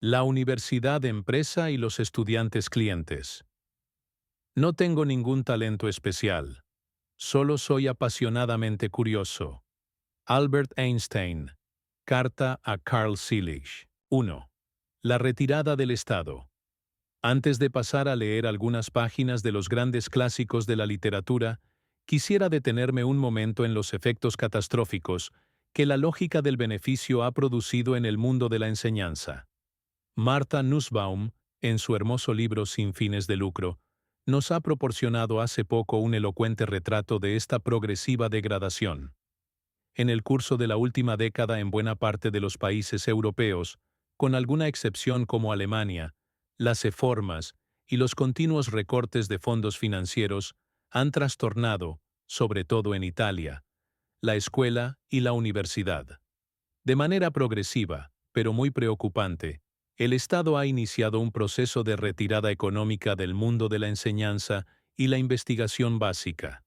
La universidad empresa y los estudiantes clientes. No tengo ningún talento especial. Solo soy apasionadamente curioso. Albert Einstein. Carta a Carl Selig. 1. La retirada del Estado. Antes de pasar a leer algunas páginas de los grandes clásicos de la literatura, quisiera detenerme un momento en los efectos catastróficos que la lógica del beneficio ha producido en el mundo de la enseñanza. Martha Nussbaum, en su hermoso libro Sin fines de lucro, nos ha proporcionado hace poco un elocuente retrato de esta progresiva degradación. En el curso de la última década en buena parte de los países europeos, con alguna excepción como Alemania, las reformas y los continuos recortes de fondos financieros han trastornado, sobre todo en Italia, la escuela y la universidad. De manera progresiva, pero muy preocupante, el Estado ha iniciado un proceso de retirada económica del mundo de la enseñanza y la investigación básica,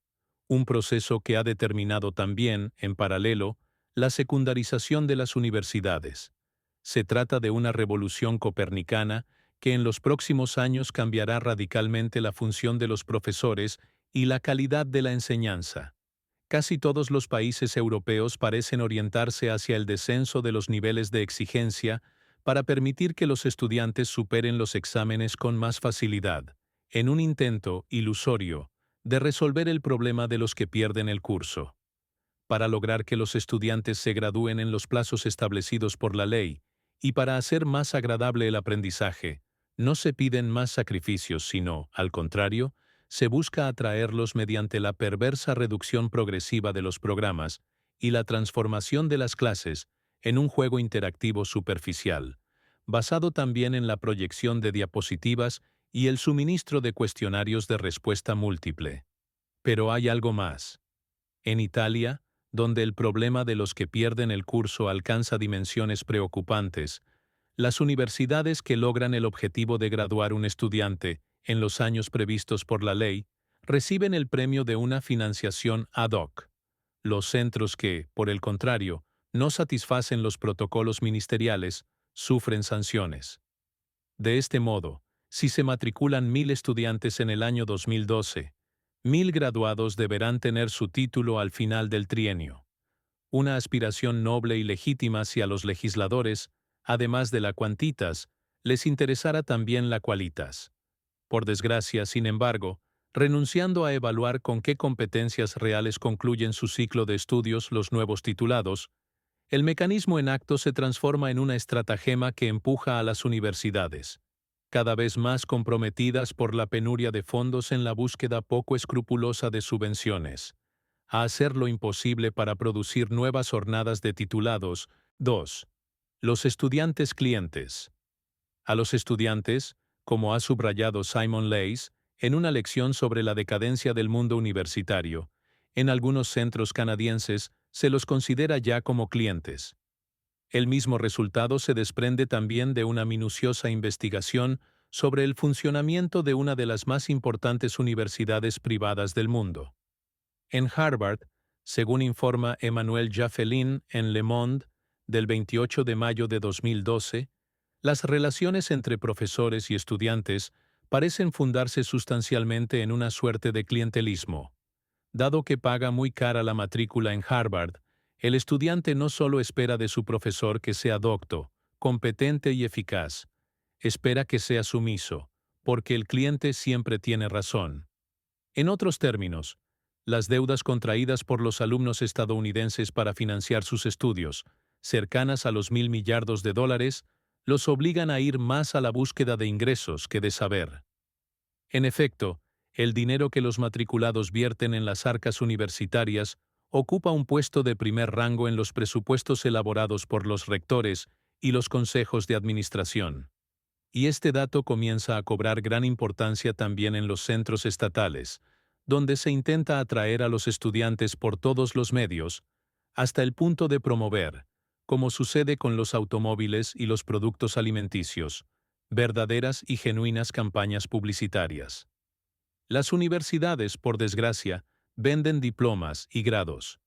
un proceso que ha determinado también, en paralelo, la secundarización de las universidades. Se trata de una revolución copernicana que en los próximos años cambiará radicalmente la función de los profesores y la calidad de la enseñanza. Casi todos los países europeos parecen orientarse hacia el descenso de los niveles de exigencia para permitir que los estudiantes superen los exámenes con más facilidad, en un intento ilusorio de resolver el problema de los que pierden el curso. Para lograr que los estudiantes se gradúen en los plazos establecidos por la ley y para hacer más agradable el aprendizaje, no se piden más sacrificios, sino, al contrario, se busca atraerlos mediante la perversa reducción progresiva de los programas y la transformación de las clases en un juego interactivo superficial, basado también en la proyección de diapositivas y el suministro de cuestionarios de respuesta múltiple. Pero hay algo más. En Italia, donde el problema de los que pierden el curso alcanza dimensiones preocupantes, las universidades que logran el objetivo de graduar un estudiante en los años previstos por la ley reciben el premio de una financiación ad hoc. Los centros que, por el contrario, no satisfacen los protocolos ministeriales sufren sanciones. De este modo, si se matriculan 1.000 estudiantes en el año 2012, 1.000 graduados deberán tener su título al final del trienio. Una aspiración noble y legítima si a los legisladores, además de la quantitas, les interesara también la qualitas. Por desgracia, sin embargo, renunciando a evaluar con qué competencias reales concluyen su ciclo de estudios los nuevos titulados, el mecanismo en acto se transforma en una estratagema que empuja a las universidades, cada vez más comprometidas por la penuria de fondos en la búsqueda poco escrupulosa de subvenciones, a hacer lo imposible para producir nuevas jornadas de titulados. 2. Los estudiantes clientes. A los estudiantes, como ha subrayado Simon Leys, en una lección sobre la decadencia del mundo universitario, en algunos centros canadienses se los considera ya como clientes. El mismo resultado se desprende también de una minuciosa investigación sobre el funcionamiento de una de las más importantes universidades privadas del mundo. En Harvard, según informa Emmanuel Jaffelin en Le Monde, del 28 de mayo de 2012, las relaciones entre profesores y estudiantes parecen fundarse sustancialmente en una suerte de clientelismo. Dado que paga muy cara la matrícula en Harvard, el estudiante no solo espera de su profesor que sea docto, competente y eficaz, espera que sea sumiso, porque el cliente siempre tiene razón. En otros términos, las deudas contraídas por los alumnos estadounidenses para financiar sus estudios, cercanas a los $1.000 millardos, los obligan a ir más a la búsqueda de ingresos que de saber. En efecto, el dinero que los matriculados vierten en las arcas universitarias ocupa un puesto de primer rango en los presupuestos elaborados por los rectores y los consejos de administración. Y este dato comienza a cobrar gran importancia también en los centros estatales, donde se intenta atraer a los estudiantes por todos los medios, hasta el punto de promover, como sucede con los automóviles y los productos alimenticios, verdaderas y genuinas campañas publicitarias. Las universidades, por desgracia, venden diplomas y grados.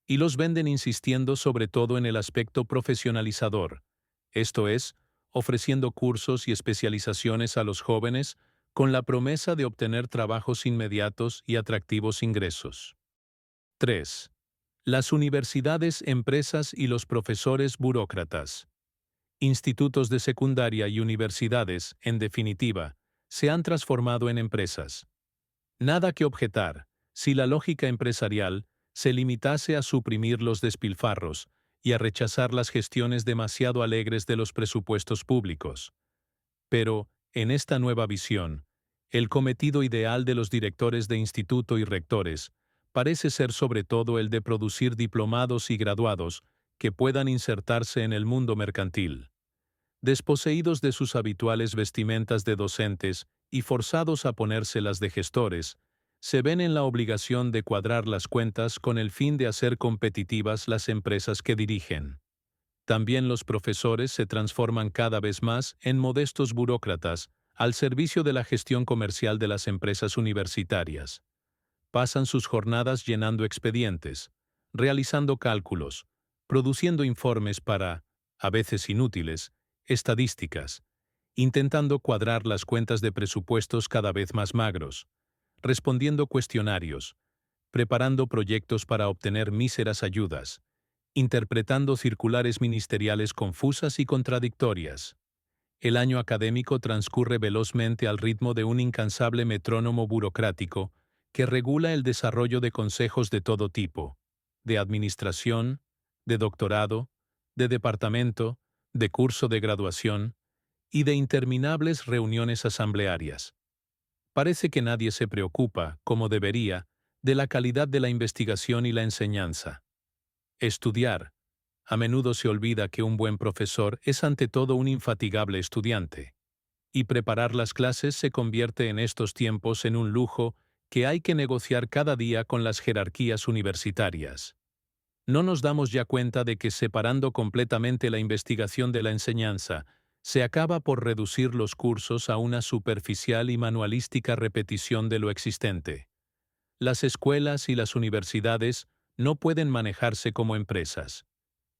Y los venden insistiendo sobre todo en el aspecto profesionalizador, esto es, ofreciendo cursos y especializaciones a los jóvenes con la promesa de obtener trabajos inmediatos y atractivos ingresos. 3. Las universidades, empresas y los profesores burócratas. Institutos de secundaria y universidades, en definitiva, se han transformado en empresas. Nada que objetar, si la lógica empresarial se limitase a suprimir los despilfarros y a rechazar las gestiones demasiado alegres de los presupuestos públicos. Pero, en esta nueva visión, el cometido ideal de los directores de instituto y rectores parece ser sobre todo el de producir diplomados y graduados que puedan insertarse en el mundo mercantil. Desposeídos de sus habituales vestimentas de docentes y forzados a ponérselas de gestores, se ven en la obligación de cuadrar las cuentas con el fin de hacer competitivas las empresas que dirigen. También los profesores se transforman cada vez más en modestos burócratas al servicio de la gestión comercial de las empresas universitarias. Pasan sus jornadas llenando expedientes, realizando cálculos, produciendo informes para, a veces inútiles, estadísticas, intentando cuadrar las cuentas de presupuestos cada vez más magros, respondiendo cuestionarios, preparando proyectos para obtener míseras ayudas, interpretando circulares ministeriales confusas y contradictorias. El año académico transcurre velozmente al ritmo de un incansable metrónomo burocrático que regula el desarrollo de consejos de todo tipo, de administración, de doctorado, de departamento, de curso de graduación y de interminables reuniones asamblearias. Parece que nadie se preocupa, como debería, de la calidad de la investigación y la enseñanza. Estudiar. A menudo se olvida que un buen profesor es ante todo un infatigable estudiante. Y preparar las clases se convierte en estos tiempos en un lujo que hay que negociar cada día con las jerarquías universitarias. No nos damos ya cuenta de que separando completamente la investigación de la enseñanza, se acaba por reducir los cursos a una superficial y manualística repetición de lo existente. Las escuelas y las universidades no pueden manejarse como empresas.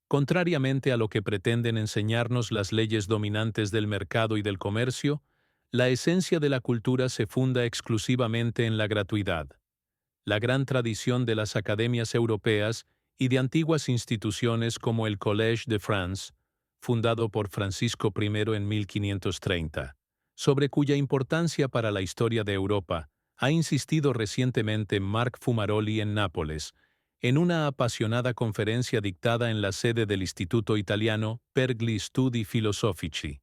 Contrariamente a lo que pretenden enseñarnos las leyes dominantes del mercado y del comercio, la esencia de la cultura se funda exclusivamente en la gratuidad. La gran tradición de las academias europeas y de antiguas instituciones como el Collège de France, fundado por Francisco I en 1530, sobre cuya importancia para la historia de Europa ha insistido recientemente Marc Fumaroli en Nápoles, en una apasionada conferencia dictada en la sede del Instituto Italiano per gli Studi Filosofici.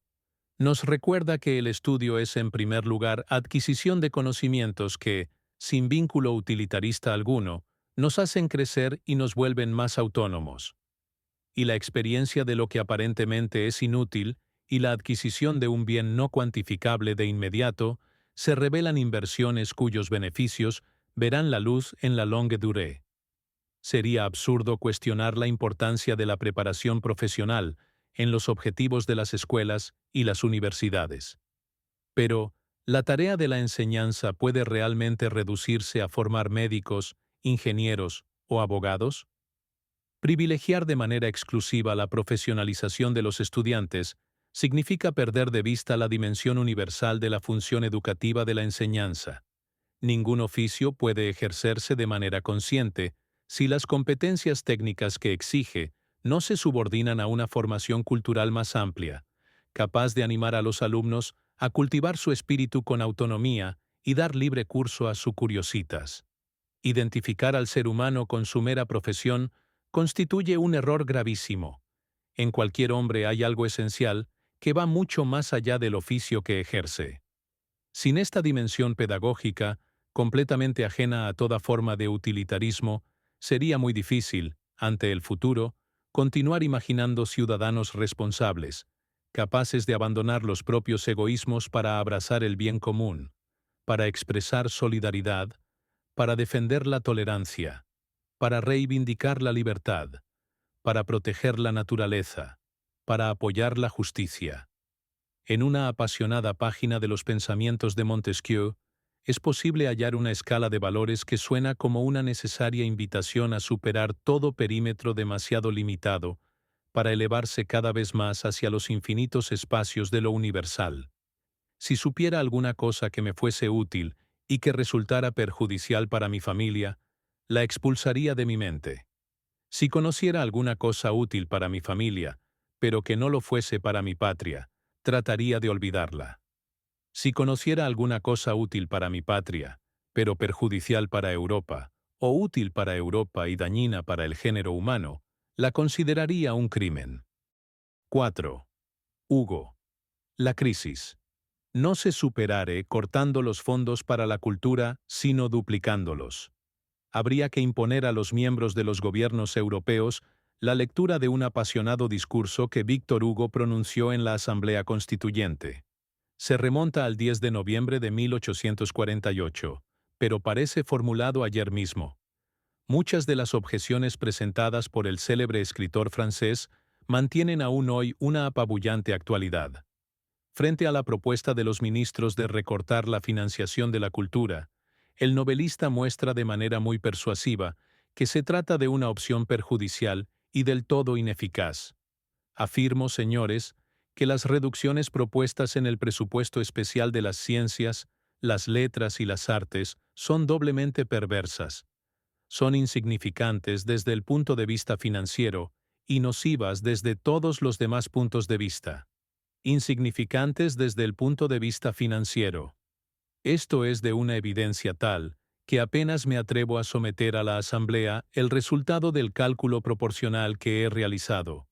Nos recuerda que el estudio es en primer lugar adquisición de conocimientos que, sin vínculo utilitarista alguno, nos hacen crecer y nos vuelven más autónomos. Y la experiencia de lo que aparentemente es inútil y la adquisición de un bien no cuantificable de inmediato se revelan inversiones cuyos beneficios verán la luz en la longue durée. Sería absurdo cuestionar la importancia de la preparación profesional en los objetivos de las escuelas y las universidades. Pero, ¿la tarea de la enseñanza puede realmente reducirse a formar médicos, ingenieros o abogados? Privilegiar de manera exclusiva la profesionalización de los estudiantes significa perder de vista la dimensión universal de la función educativa de la enseñanza. Ningún oficio puede ejercerse de manera consciente si las competencias técnicas que exige no se subordinan a una formación cultural más amplia, capaz de animar a los alumnos a cultivar su espíritu con autonomía y dar libre curso a sus curiositas. Identificar al ser humano con su mera profesión constituye un error gravísimo. En cualquier hombre hay algo esencial que va mucho más allá del oficio que ejerce. Sin esta dimensión pedagógica, completamente ajena a toda forma de utilitarismo, sería muy difícil, ante el futuro, continuar imaginando ciudadanos responsables, capaces de abandonar los propios egoísmos para abrazar el bien común, para expresar solidaridad, para defender la tolerancia, para reivindicar la libertad, para proteger la naturaleza, para apoyar la justicia. En una apasionada página de los pensamientos de Montesquieu, es posible hallar una escala de valores que suena como una necesaria invitación a superar todo perímetro demasiado limitado para elevarse cada vez más hacia los infinitos espacios de lo universal. Si supiera alguna cosa que me fuese útil y que resultara perjudicial para mi familia, la expulsaría de mi mente. Si conociera alguna cosa útil para mi familia, pero que no lo fuese para mi patria, trataría de olvidarla. Si conociera alguna cosa útil para mi patria, pero perjudicial para Europa, o útil para Europa y dañina para el género humano, la consideraría un crimen. 4. Hugo. La crisis. No se superare cortando los fondos para la cultura, sino duplicándolos. Habría que imponer a los miembros de los gobiernos europeos la lectura de un apasionado discurso que Víctor Hugo pronunció en la Asamblea Constituyente. Se remonta al 10 de noviembre de 1848, pero parece formulado ayer mismo. Muchas de las objeciones presentadas por el célebre escritor francés mantienen aún hoy una apabullante actualidad. Frente a la propuesta de los ministros de recortar la financiación de la cultura, el novelista muestra de manera muy persuasiva que se trata de una opción perjudicial y del todo ineficaz. Afirmo, señores, que las reducciones propuestas en el presupuesto especial de las ciencias, las letras y las artes son doblemente perversas. Son insignificantes desde el punto de vista financiero y nocivas desde todos los demás puntos de vista. Insignificantes desde el punto de vista financiero. Esto es de una evidencia tal que apenas me atrevo a someter a la Asamblea el resultado del cálculo proporcional que he realizado.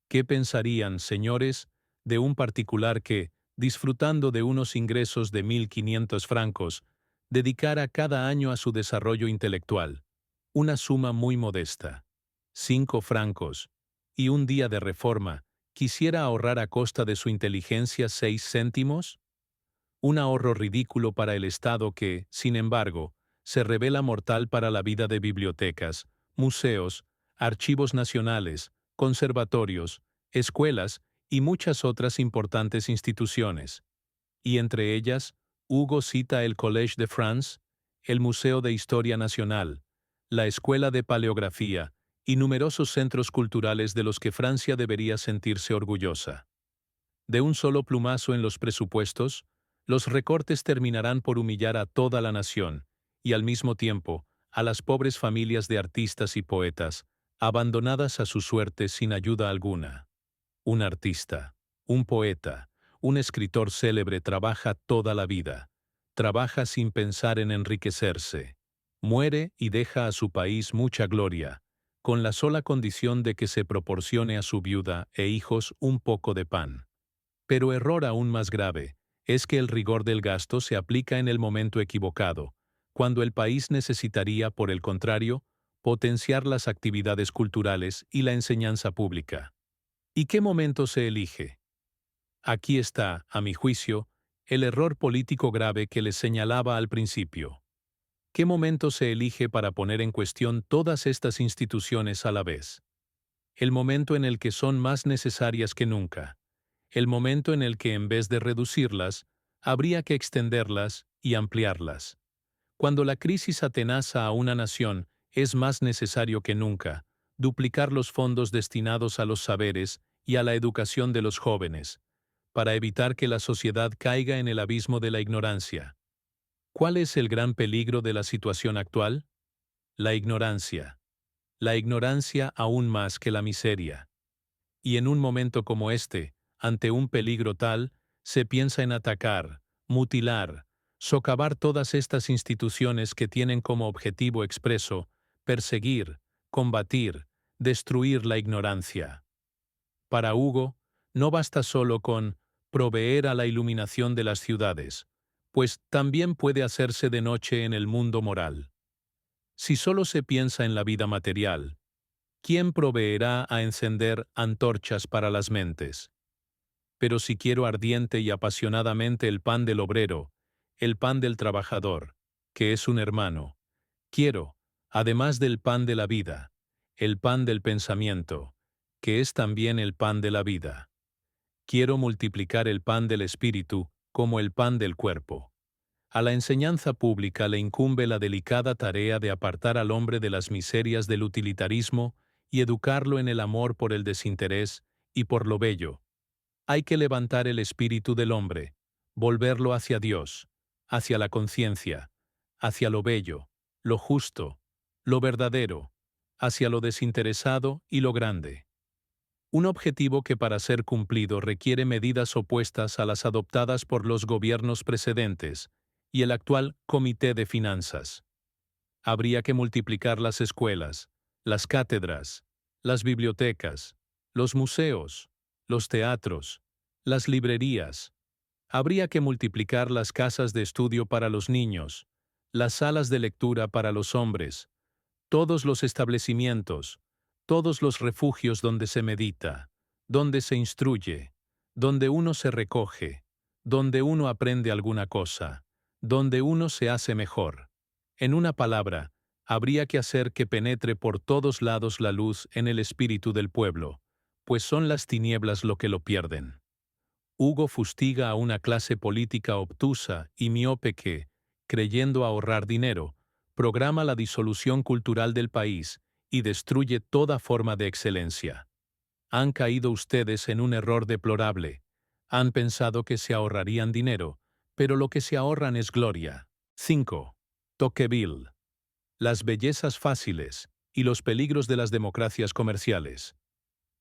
¿Qué pensarían, señores, de un particular que, disfrutando de unos ingresos de 1.500 francos, dedicara cada año a su desarrollo intelectual una suma muy modesta, 5 francos, y un día de reforma, quisiera ahorrar a costa de su inteligencia 6 céntimos? Un ahorro ridículo para el Estado que, sin embargo, se revela mortal para la vida de bibliotecas, museos, archivos nacionales, conservatorios, escuelas y muchas otras importantes instituciones. Y entre ellas, Hugo cita el Collège de France, el Museo de Historia Nacional, la Escuela de Paleografía y numerosos centros culturales de los que Francia debería sentirse orgullosa. De un solo plumazo en los presupuestos, los recortes terminarán por humillar a toda la nación, y al mismo tiempo, a las pobres familias de artistas y poetas, abandonadas a su suerte sin ayuda alguna. Un artista, un poeta, un escritor célebre trabaja toda la vida, trabaja sin pensar en enriquecerse, muere y deja a su país mucha gloria, con la sola condición de que se proporcione a su viuda e hijos un poco de pan. Pero error aún más grave es que el rigor del gasto se aplica en el momento equivocado, cuando el país necesitaría, por el contrario, potenciar las actividades culturales y la enseñanza pública. ¿Y qué momento se elige? Aquí está, a mi juicio, el error político grave que les señalaba al principio. ¿Qué momento se elige para poner en cuestión todas estas instituciones a la vez? El momento en el que son más necesarias que nunca. El momento en el que en vez de reducirlas, habría que extenderlas y ampliarlas. Cuando la crisis atenaza a una nación, es más necesario que nunca duplicar los fondos destinados a los saberes y a la educación de los jóvenes, para evitar que la sociedad caiga en el abismo de la ignorancia. ¿Cuál es el gran peligro de la situación actual? La ignorancia. La ignorancia aún más que la miseria. Y en un momento como este, ante un peligro tal, se piensa en atacar, mutilar, socavar todas estas instituciones que tienen como objetivo expreso perseguir, combatir, destruir la ignorancia. Para Hugo, no basta solo con proveer a la iluminación de las ciudades, pues también puede hacerse de noche en el mundo moral. Si solo se piensa en la vida material, ¿quién proveerá a encender antorchas para las mentes? Pero si quiero ardiente y apasionadamente el pan del obrero, el pan del trabajador, que es un hermano, quiero, además del pan de la vida, el pan del pensamiento, que es también el pan de la vida. Quiero multiplicar el pan del espíritu como el pan del cuerpo. A la enseñanza pública le incumbe la delicada tarea de apartar al hombre de las miserias del utilitarismo y educarlo en el amor por el desinterés y por lo bello. Hay que levantar el espíritu del hombre, volverlo hacia Dios, hacia la conciencia, hacia lo bello, lo justo, lo verdadero, hacia lo desinteresado y lo grande. Un objetivo que para ser cumplido requiere medidas opuestas a las adoptadas por los gobiernos precedentes y el actual Comité de Finanzas. Habría que multiplicar las escuelas, las cátedras, las bibliotecas, los museos, los teatros, las librerías. Habría que multiplicar las casas de estudio para los niños, las salas de lectura para los hombres, todos los establecimientos, todos los refugios donde se medita, donde se instruye, donde uno se recoge, donde uno aprende alguna cosa, donde uno se hace mejor. En una palabra, habría que hacer que penetre por todos lados la luz en el espíritu del pueblo, pues son las tinieblas lo que lo pierden. Hugo fustiga a una clase política obtusa y miope que, creyendo ahorrar dinero, programa la disolución cultural del país y destruye toda forma de excelencia. Han caído ustedes en un error deplorable. Han pensado que se ahorrarían dinero, pero lo que se ahorran es gloria. 5. Tocqueville. Las bellezas fáciles y los peligros de las democracias comerciales.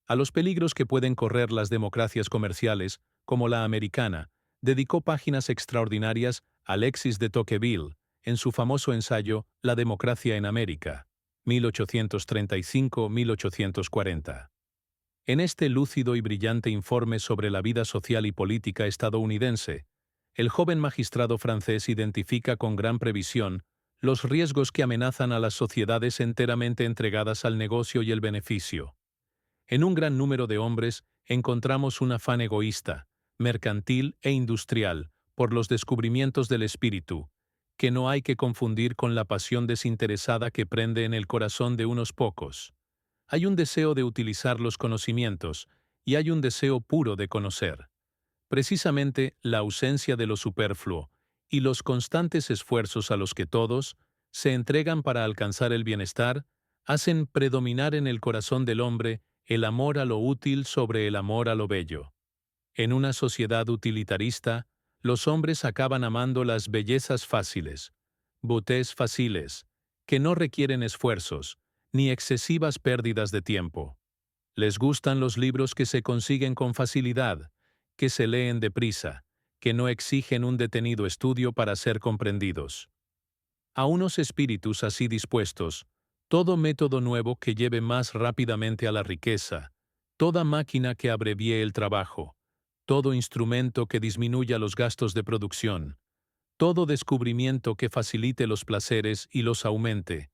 A los peligros que pueden correr las democracias comerciales, como la americana, dedicó páginas extraordinarias Alexis de Tocqueville en su famoso ensayo La democracia en América, 1835-1840. En este lúcido y brillante informe sobre la vida social y política estadounidense, el joven magistrado francés identifica con gran previsión los riesgos que amenazan a las sociedades enteramente entregadas al negocio y el beneficio. En un gran número de hombres encontramos un afán egoísta, mercantil e industrial por los descubrimientos del espíritu, que no hay que confundir con la pasión desinteresada que prende en el corazón de unos pocos. Hay un deseo de utilizar los conocimientos y hay un deseo puro de conocer. Precisamente la ausencia de lo superfluo y los constantes esfuerzos a los que todos se entregan para alcanzar el bienestar hacen predominar en el corazón del hombre el amor a lo útil sobre el amor a lo bello. En una sociedad utilitarista, los hombres acaban amando las bellezas fáciles, beautés faciles, que no requieren esfuerzos, ni excesivas pérdidas de tiempo. Les gustan los libros que se consiguen con facilidad, que se leen deprisa, que no exigen un detenido estudio para ser comprendidos. A unos espíritus así dispuestos, todo método nuevo que lleve más rápidamente a la riqueza, toda máquina que abrevie el trabajo, todo instrumento que disminuya los gastos de producción, todo descubrimiento que facilite los placeres y los aumente,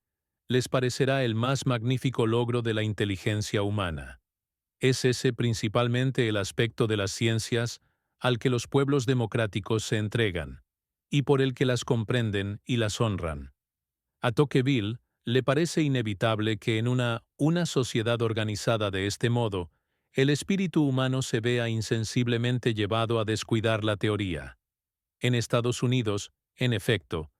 les parecerá el más magnífico logro de la inteligencia humana. Es ese principalmente el aspecto de las ciencias al que los pueblos democráticos se entregan, y por el que las comprenden y las honran. A Tocqueville le parece inevitable que en una sociedad organizada de este modo, el espíritu humano se vea insensiblemente llevado a descuidar la teoría. En Estados Unidos, en efecto,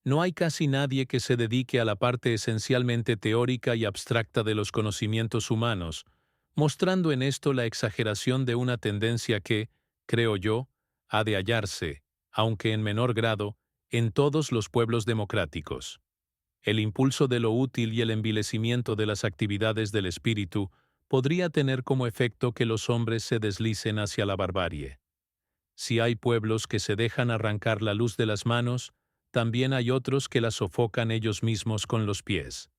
no hay casi nadie que se dedique a la parte esencialmente teórica y abstracta de los conocimientos humanos, mostrando en esto la exageración de una tendencia que, creo yo, ha de hallarse, aunque en menor grado, en todos los pueblos democráticos. El impulso de lo útil y el envilecimiento de las actividades del espíritu podría tener como efecto que los hombres se deslicen hacia la barbarie. Si hay pueblos que se dejan arrancar la luz de las manos, también hay otros que la sofocan ellos mismos con los pies.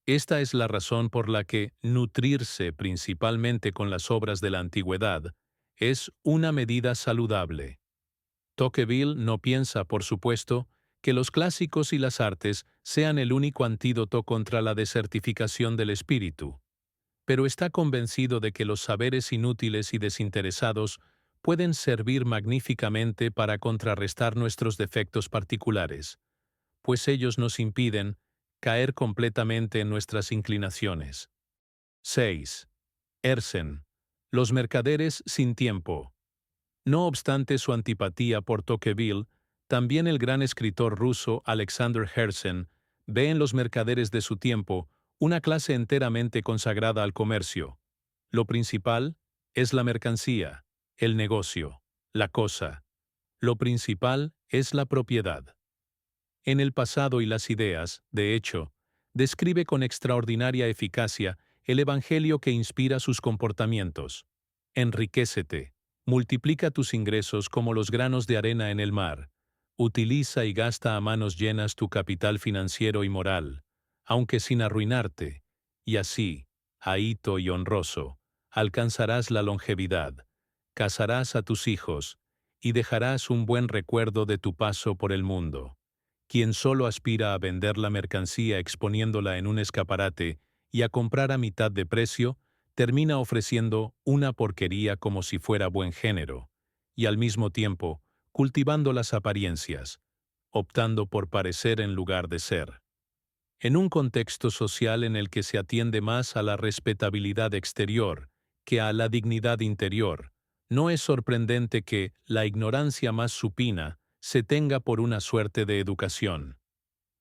Esta es la razón por la que nutrirse principalmente con las obras de la antigüedad es una medida saludable. Tocqueville no piensa, por supuesto, que los clásicos y las artes sean el único antídoto contra la desertificación del espíritu, pero está convencido de que los saberes inútiles y desinteresados pueden servir magníficamente para contrarrestar nuestros defectos particulares, pues ellos nos impiden caer completamente en nuestras inclinaciones. 6. Herzen. Los mercaderes sin tiempo. No obstante su antipatía por Tocqueville, también el gran escritor ruso Alexander Herzen ve en los mercaderes de su tiempo una clase enteramente consagrada al comercio. Lo principal es la mercancía, el negocio, la cosa. Lo principal es la propiedad. En el pasado y las ideas, de hecho, describe con extraordinaria eficacia el evangelio que inspira sus comportamientos. Enriquécete, multiplica tus ingresos como los granos de arena en el mar, utiliza y gasta a manos llenas tu capital financiero y moral, aunque sin arruinarte, y así, ahito y honroso, alcanzarás la longevidad, casarás a tus hijos, y dejarás un buen recuerdo de tu paso por el mundo. Quien solo aspira a vender la mercancía exponiéndola en un escaparate y a comprar a mitad de precio, termina ofreciendo una porquería como si fuera buen género, y al mismo tiempo, cultivando las apariencias, optando por parecer en lugar de ser. En un contexto social en el que se atiende más a la respetabilidad exterior que a la dignidad interior, no es sorprendente que la ignorancia más supina se tenga por una suerte de educación.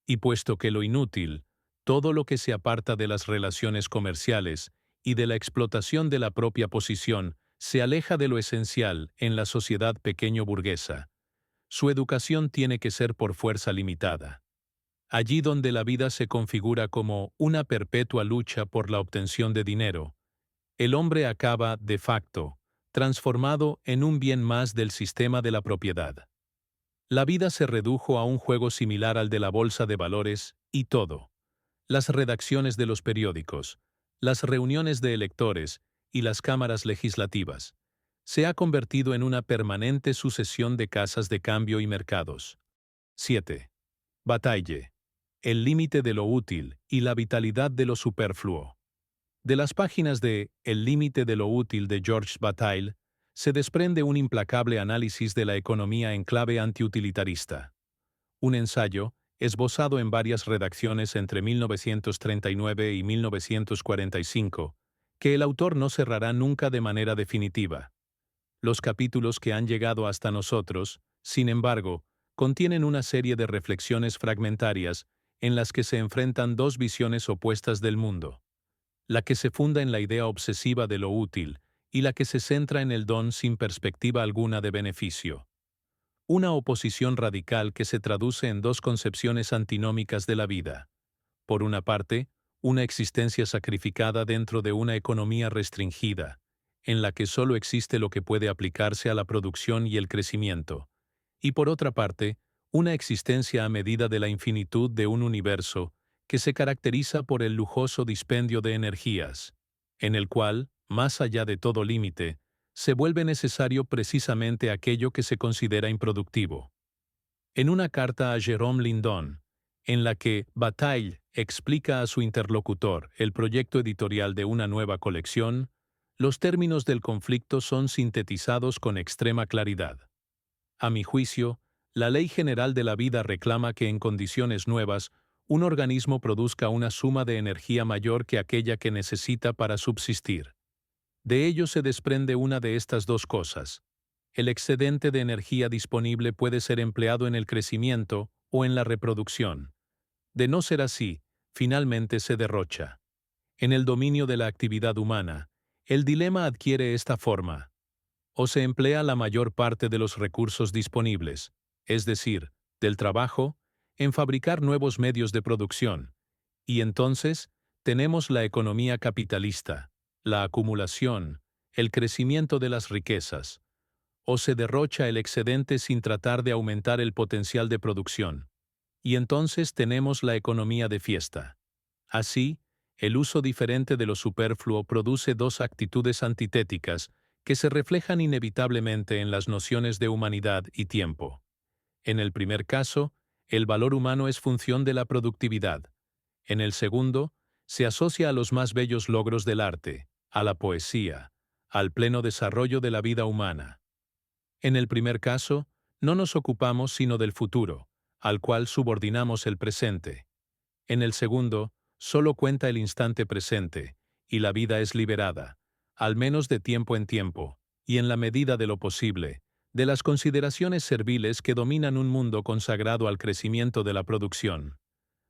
Y puesto que lo inútil, todo lo que se aparta de las relaciones comerciales y de la explotación de la propia posición, se aleja de lo esencial en la sociedad pequeño burguesa, su educación tiene que ser por fuerza limitada. Allí donde la vida se configura como una perpetua lucha por la obtención de dinero, el hombre acaba, de facto, transformado en un bien más del sistema de la propiedad. La vida se redujo a un juego similar al de la bolsa de valores, y todo. Las redacciones de los periódicos, las reuniones de electores y las cámaras legislativas. Se ha convertido en una permanente sucesión de casas de cambio y mercados. 7. Bataille. El límite de lo útil y la vitalidad de lo superfluo. De las páginas de El límite de lo útil de Georges Bataille, se desprende un implacable análisis de la economía en clave antiutilitarista. Un ensayo, esbozado en varias redacciones entre 1939 y 1945, que el autor no cerrará nunca de manera definitiva. Los capítulos que han llegado hasta nosotros, sin embargo, contienen una serie de reflexiones fragmentarias en las que se enfrentan dos visiones opuestas del mundo: la que se funda en la idea obsesiva de lo útil y la que se centra en el don sin perspectiva alguna de beneficio. Una oposición radical que se traduce en dos concepciones antinómicas de la vida. Por una parte, una existencia sacrificada dentro de una economía restringida, en la que solo existe lo que puede aplicarse a la producción y el crecimiento. Y por otra parte, una existencia a medida de la infinitud de un universo que se caracteriza por el lujoso dispendio de energías, en el cual, más allá de todo límite, se vuelve necesario precisamente aquello que se considera improductivo. En una carta a Jérôme Lindon, en la que Bataille explica a su interlocutor el proyecto editorial de una nueva colección, los términos del conflicto son sintetizados con extrema claridad. A mi juicio, la ley general de la vida reclama que en condiciones nuevas, un organismo produzca una suma de energía mayor que aquella que necesita para subsistir. De ello se desprende una de estas dos cosas. El excedente de energía disponible puede ser empleado en el crecimiento o en la reproducción. De no ser así, finalmente se derrocha. En el dominio de la actividad humana, el dilema adquiere esta forma: o se emplea la mayor parte de los recursos disponibles, es decir, del trabajo, en fabricar nuevos medios de producción, y entonces tenemos la economía capitalista, la acumulación, el crecimiento de las riquezas, o se derrocha el excedente sin tratar de aumentar el potencial de producción, y entonces tenemos la economía de fiesta. Así, el uso diferente de lo superfluo produce dos actitudes antitéticas que se reflejan inevitablemente en las nociones de humanidad y tiempo. En el primer caso, el valor humano es función de la productividad. En el segundo, se asocia a los más bellos logros del arte, a la poesía, al pleno desarrollo de la vida humana. En el primer caso, no nos ocupamos sino del futuro, al cual subordinamos el presente. En el segundo, solo cuenta el instante presente, y la vida es liberada, al menos de tiempo en tiempo, y en la medida de lo posible, de las consideraciones serviles que dominan un mundo consagrado al crecimiento de la producción.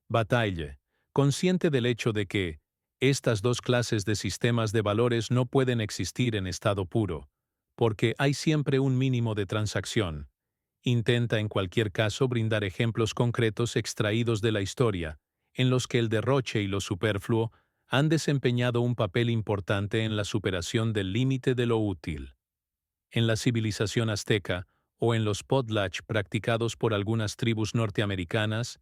Bataille, consciente del hecho de que estas dos clases de sistemas de valores no pueden existir en estado puro, porque hay siempre un mínimo de transacción. Intenta en cualquier caso brindar ejemplos concretos extraídos de la historia, en los que el derroche y lo superfluo han desempeñado un papel importante en la superación del límite de lo útil. En la civilización azteca, o en los potlatch practicados por algunas tribus norteamericanas,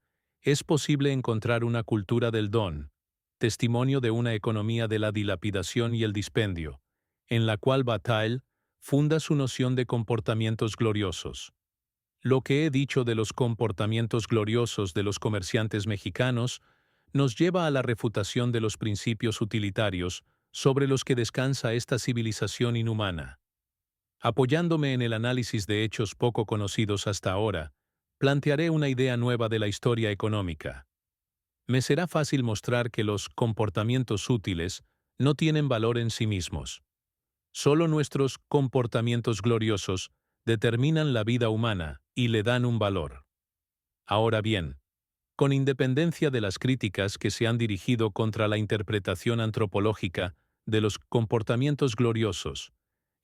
es posible encontrar una cultura del don, testimonio de una economía de la dilapidación y el dispendio, en la cual Bataille funda su noción de comportamientos gloriosos. Lo que he dicho de los comportamientos gloriosos de los comerciantes mexicanos nos lleva a la refutación de los principios utilitarios sobre los que descansa esta civilización inhumana. Apoyándome en el análisis de hechos poco conocidos hasta ahora, plantearé una idea nueva de la historia económica. Me será fácil mostrar que los comportamientos útiles no tienen valor en sí mismos. Solo nuestros comportamientos gloriosos determinan la vida humana y le dan un valor. Ahora bien, con independencia de las críticas que se han dirigido contra la interpretación antropológica de los comportamientos gloriosos,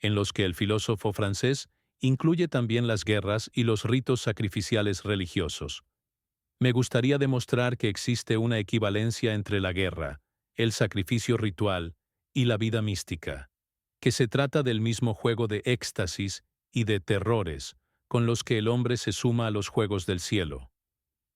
en los que el filósofo francés incluye también las guerras y los ritos sacrificiales religiosos, me gustaría demostrar que existe una equivalencia entre la guerra, el sacrificio ritual y la vida mística, que se trata del mismo juego de éxtasis y de terrores con los que el hombre se suma a los juegos del cielo.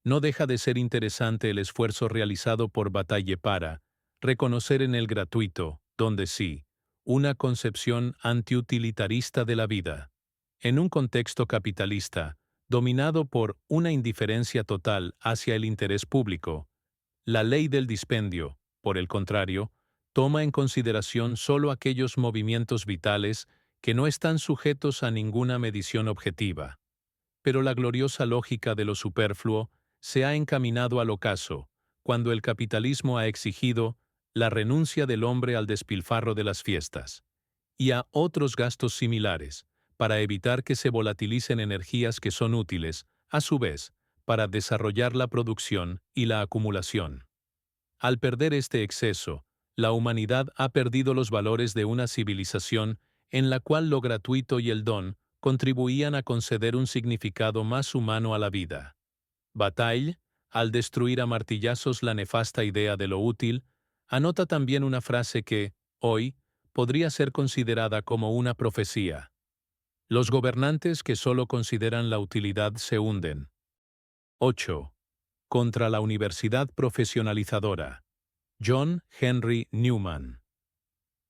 No deja de ser interesante el esfuerzo realizado por Bataille para reconocer en el gratuito, donde sí, una concepción antiutilitarista de la vida. En un contexto capitalista, dominado por una indiferencia total hacia el interés público, la ley del dispendio, por el contrario, toma en consideración solo aquellos movimientos vitales que no están sujetos a ninguna medición objetiva. Pero la gloriosa lógica de lo superfluo se ha encaminado al ocaso, cuando el capitalismo ha exigido la renuncia del hombre al despilfarro de las fiestas y a otros gastos similares, para evitar que se volatilicen energías que son útiles, a su vez, para desarrollar la producción y la acumulación. Al perder este exceso, la humanidad ha perdido los valores de una civilización en la cual lo gratuito y el don contribuían a conceder un significado más humano a la vida. Bataille, al destruir a martillazos la nefasta idea de lo útil, anota también una frase que, hoy, podría ser considerada como una profecía. Los gobernantes que solo consideran la utilidad se hunden. 8. Contra la universidad profesionalizadora. John Henry Newman.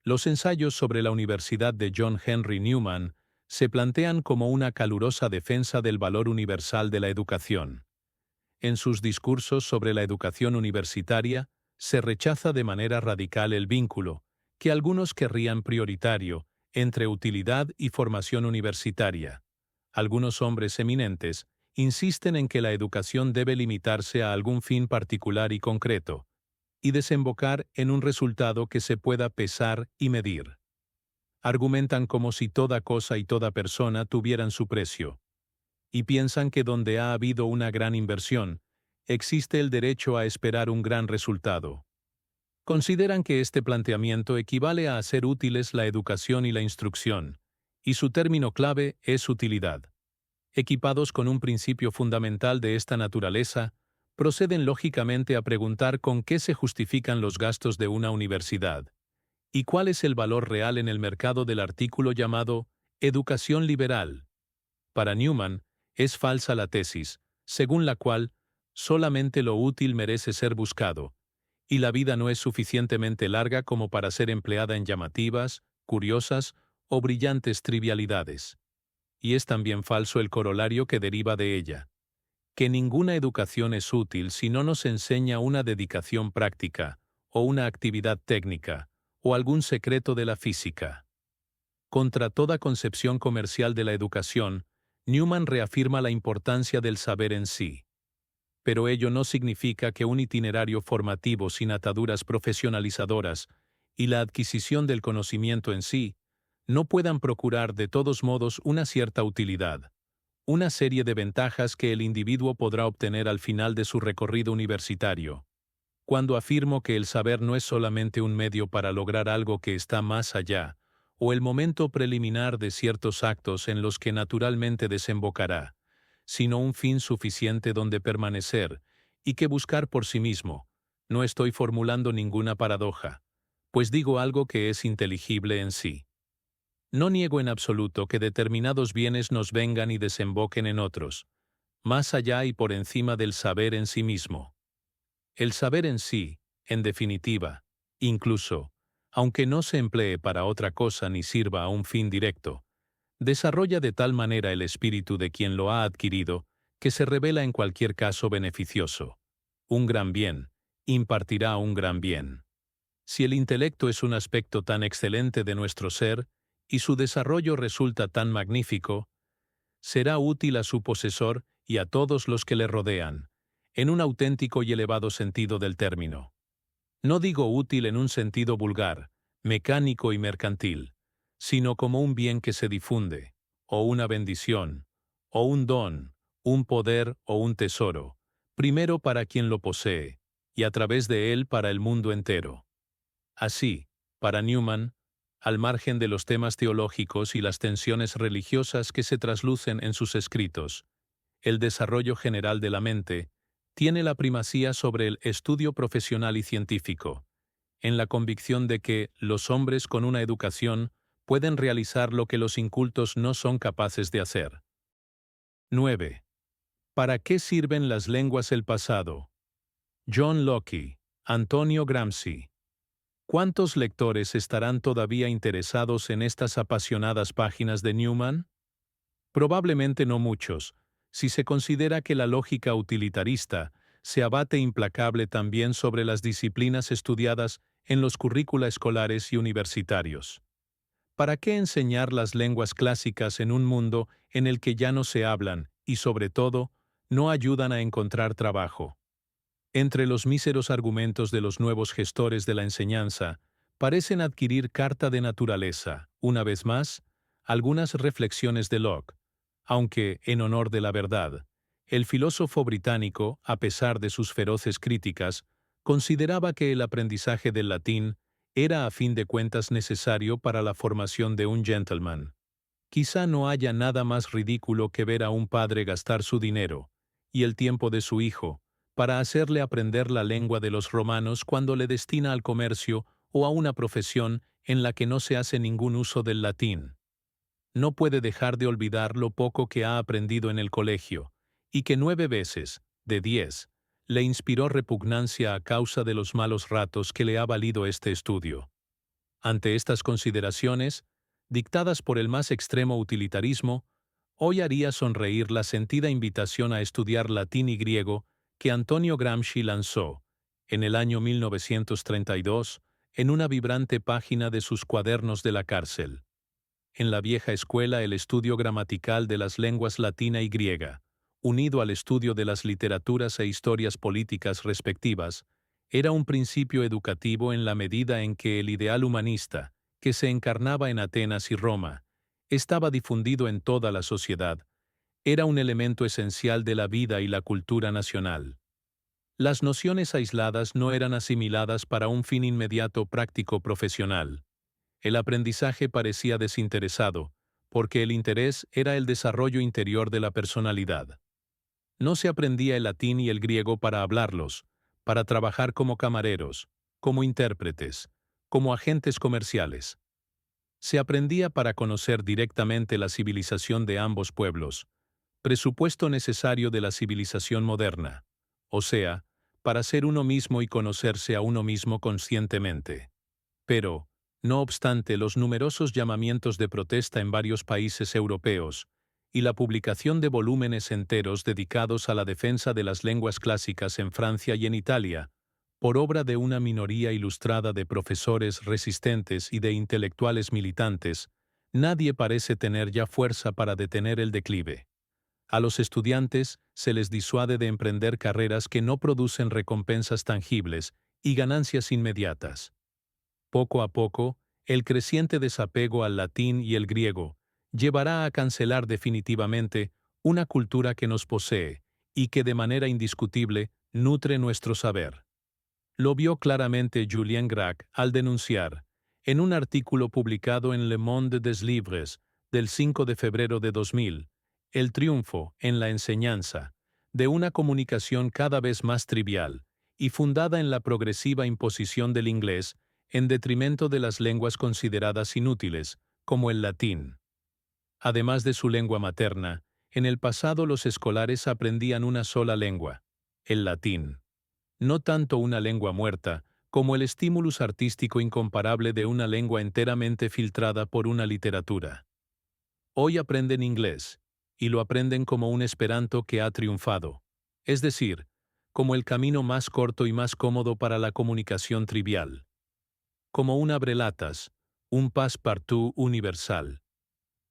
Los ensayos sobre la Universidad de John Henry Newman se plantean como una calurosa defensa del valor universal de la educación. En sus discursos sobre la educación universitaria, se rechaza de manera radical el vínculo, que algunos querrían prioritario, entre utilidad y formación universitaria. Algunos hombres eminentes insisten en que la educación debe limitarse a algún fin particular y concreto, y desembocar en un resultado que se pueda pesar y medir. Argumentan como si toda cosa y toda persona tuvieran su precio, y piensan que donde ha habido una gran inversión, existe el derecho a esperar un gran resultado. Consideran que este planteamiento equivale a hacer útiles la educación y la instrucción, y su término clave es utilidad. Equipados con un principio fundamental de esta naturaleza, proceden lógicamente a preguntar con qué se justifican los gastos de una universidad, y cuál es el valor real en el mercado del artículo llamado educación liberal. Para Newman, es falsa la tesis, según la cual solamente lo útil merece ser buscado, y la vida no es suficientemente larga como para ser empleada en llamativas, curiosas o brillantes trivialidades. Y es también falso el corolario que deriva de ella, que ninguna educación es útil si no nos enseña una dedicación práctica, o una actividad técnica, o algún secreto de la física. Contra toda concepción comercial de la educación, Newman reafirma la importancia del saber en sí. Pero ello no significa que un itinerario formativo sin ataduras profesionalizadoras y la adquisición del conocimiento en sí no puedan procurar de todos modos una cierta utilidad, una serie de ventajas que el individuo podrá obtener al final de su recorrido universitario. cuando afirmo que el saber no es solamente un medio para lograr algo que está más allá, o el momento preliminar de ciertos actos en los que naturalmente desembocará, sino un fin suficiente donde permanecer y que buscar por sí mismo. No estoy formulando ninguna paradoja, pues digo algo que es inteligible en sí. No niego en absoluto que determinados bienes nos vengan y desemboquen en otros, más allá y por encima del saber en sí mismo. El saber en sí, en definitiva, incluso, aunque no se emplee para otra cosa ni sirva a un fin directo, desarrolla de tal manera el espíritu de quien lo ha adquirido que se revela en cualquier caso beneficioso. Un gran bien impartirá un gran bien. Si el intelecto es un aspecto tan excelente de nuestro ser, y su desarrollo resulta tan magnífico, será útil a su posesor y a todos los que le rodean, en un auténtico y elevado sentido del término. No digo útil en un sentido vulgar, mecánico y mercantil, sino como un bien que se difunde, o una bendición, o un don, un poder o un tesoro, primero para quien lo posee, y a través de él para el mundo entero. Así, para Newman, al margen de los temas teológicos y las tensiones religiosas que se traslucen en sus escritos, el desarrollo general de la mente tiene la primacía sobre el estudio profesional y científico, en la convicción de que los hombres con una educación pueden realizar lo que los incultos no son capaces de hacer. 9. ¿Para qué sirven las lenguas del pasado? John Locke, Antonio Gramsci. ¿Cuántos lectores estarán todavía interesados en estas apasionadas páginas de Newman? Probablemente no muchos, si se considera que la lógica utilitarista se abate implacable también sobre las disciplinas estudiadas en los currícula escolares y universitarios. ¿Para qué enseñar las lenguas clásicas en un mundo en el que ya no se hablan y, sobre todo, no ayudan a encontrar trabajo? Entre los míseros argumentos de los nuevos gestores de la enseñanza, parecen adquirir carta de naturaleza, una vez más, algunas reflexiones de Locke, aunque, en honor de la verdad, el filósofo británico, a pesar de sus feroces críticas, consideraba que el aprendizaje del latín era a fin de cuentas necesario para la formación de un gentleman. Quizá no haya nada más ridículo que ver a un padre gastar su dinero, y el tiempo de su hijo, para hacerle aprender la lengua de los romanos cuando le destina al comercio o a una profesión en la que no se hace ningún uso del latín. No puede dejar de olvidar lo poco que ha aprendido en el colegio, y que 9 veces, de 10, le inspiró repugnancia a causa de los malos ratos que le ha valido este estudio. Ante estas consideraciones, dictadas por el más extremo utilitarismo, hoy haría sonreír la sentida invitación a estudiar latín y griego que Antonio Gramsci lanzó, en el año 1932, en una vibrante página de sus cuadernos de la cárcel. En la vieja escuela el estudio gramatical de las lenguas latina y griega, unido al estudio de las literaturas e historias políticas respectivas, era un principio educativo en la medida en que el ideal humanista, que se encarnaba en Atenas y Roma, estaba difundido en toda la sociedad, era un elemento esencial de la vida y la cultura nacional. Las nociones aisladas no eran asimiladas para un fin inmediato práctico profesional. El aprendizaje parecía desinteresado, porque el interés era el desarrollo interior de la personalidad. No se aprendía el latín y el griego para hablarlos, para trabajar como camareros, como intérpretes, como agentes comerciales. Se aprendía para conocer directamente la civilización de ambos pueblos, presupuesto necesario de la civilización moderna, o sea, para ser uno mismo y conocerse a uno mismo conscientemente. Pero, no obstante los numerosos llamamientos de protesta en varios países europeos, y la publicación de volúmenes enteros dedicados a la defensa de las lenguas clásicas en Francia y en Italia, por obra de una minoría ilustrada de profesores resistentes y de intelectuales militantes, nadie parece tener ya fuerza para detener el declive. A los estudiantes se les disuade de emprender carreras que no producen recompensas tangibles y ganancias inmediatas. Poco a poco, el creciente desapego al latín y el griego llevará a cancelar definitivamente una cultura que nos posee y que de manera indiscutible nutre nuestro saber. Lo vio claramente Julien Gracq al denunciar, en un artículo publicado en Le Monde des Livres del 5 de febrero de 2000, el triunfo, en la enseñanza, de una comunicación cada vez más trivial y fundada en la progresiva imposición del inglés en detrimento de las lenguas consideradas inútiles, como el latín. Además de su lengua materna, en el pasado los escolares aprendían una sola lengua, el latín. No tanto una lengua muerta, como el estímulus artístico incomparable de una lengua enteramente filtrada por una literatura. Hoy aprenden inglés, y lo aprenden como un esperanto que ha triunfado, es decir, como el camino más corto y más cómodo para la comunicación trivial. Como un abrelatas, un passe-partout universal.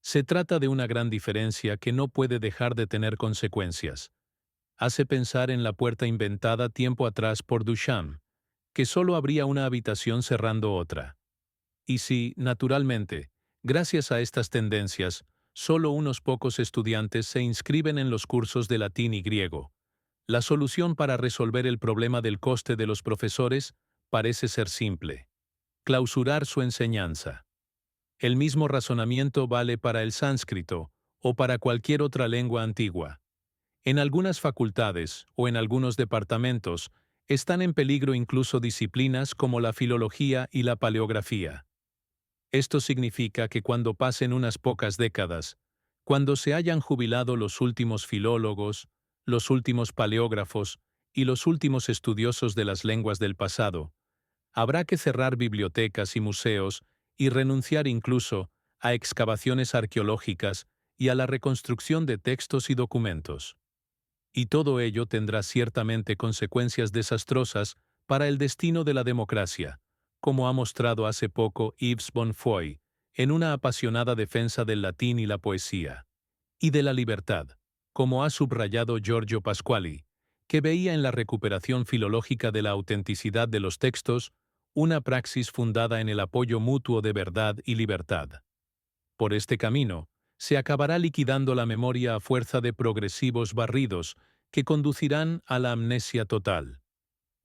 Se trata de una gran diferencia que no puede dejar de tener consecuencias. Hace pensar en la puerta inventada tiempo atrás por Duchamp, que solo habría una habitación cerrando otra. Y si, naturalmente, gracias a estas tendencias, solo unos pocos estudiantes se inscriben en los cursos de latín y griego, la solución para resolver el problema del coste de los profesores parece ser simple: clausurar su enseñanza. El mismo razonamiento vale para el sánscrito o para cualquier otra lengua antigua. En algunas facultades o en algunos departamentos están en peligro incluso disciplinas como la filología y la paleografía. Esto significa que cuando pasen unas pocas décadas, cuando se hayan jubilado los últimos filólogos, los últimos paleógrafos y los últimos estudiosos de las lenguas del pasado, habrá que cerrar bibliotecas y museos y renunciar incluso a excavaciones arqueológicas y a la reconstrucción de textos y documentos. Y todo ello tendrá ciertamente consecuencias desastrosas para el destino de la democracia, como ha mostrado hace poco Yves Bonfoy, en una apasionada defensa del latín y la poesía, y de la libertad, como ha subrayado Giorgio Pasquali, que veía en la recuperación filológica de la autenticidad de los textos una praxis fundada en el apoyo mutuo de verdad y libertad. Por este camino, se acabará liquidando la memoria a fuerza de progresivos barridos que conducirán a la amnesia total.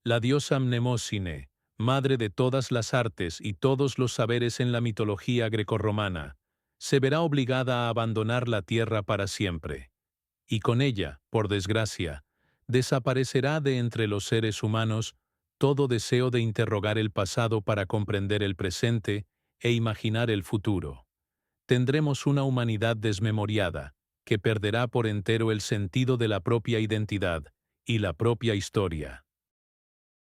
La diosa Mnemosine, madre de todas las artes y todos los saberes en la mitología grecorromana, se verá obligada a abandonar la tierra para siempre. Y con ella, por desgracia, desaparecerá de entre los seres humanos todo deseo de interrogar el pasado para comprender el presente e imaginar el futuro. Tendremos una humanidad desmemoriada, que perderá por entero el sentido de la propia identidad y la propia historia.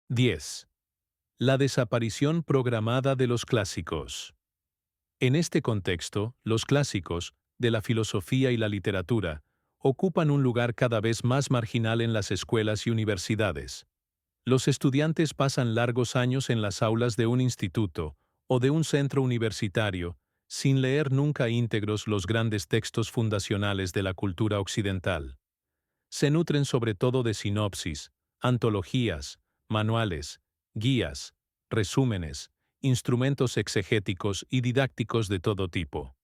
10. La desaparición programada de los clásicos. En este contexto, los clásicos, de la filosofía y la literatura, ocupan un lugar cada vez más marginal en las escuelas y universidades. Los estudiantes pasan largos años en las aulas de un instituto o de un centro universitario, sin leer nunca íntegros los grandes textos fundacionales de la cultura occidental. Se nutren sobre todo de sinopsis, antologías, manuales, guías, resúmenes, instrumentos exegéticos y didácticos de todo tipo.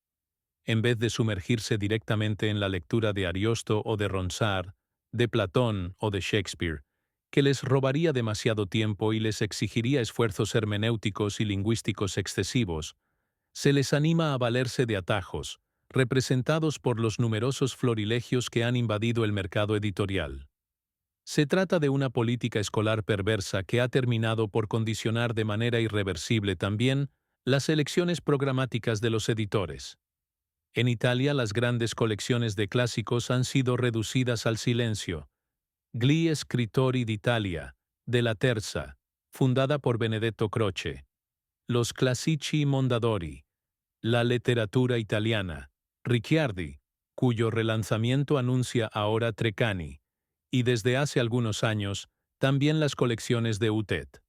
En vez de sumergirse directamente en la lectura de Ariosto o de Ronsard, de Platón o de Shakespeare, que les robaría demasiado tiempo y les exigiría esfuerzos hermenéuticos y lingüísticos excesivos, se les anima a valerse de atajos, representados por los numerosos florilegios que han invadido el mercado editorial. Se trata de una política escolar perversa que ha terminado por condicionar de manera irreversible también las elecciones programáticas de los editores. En Italia, las grandes colecciones de clásicos han sido reducidas al silencio. Gli Scrittori d'Italia, de la Terza, fundada por Benedetto Croce. Los Classici Mondadori, la literatura italiana, Ricciardi, cuyo relanzamiento anuncia ahora Treccani, y desde hace algunos años, también las colecciones de Utet.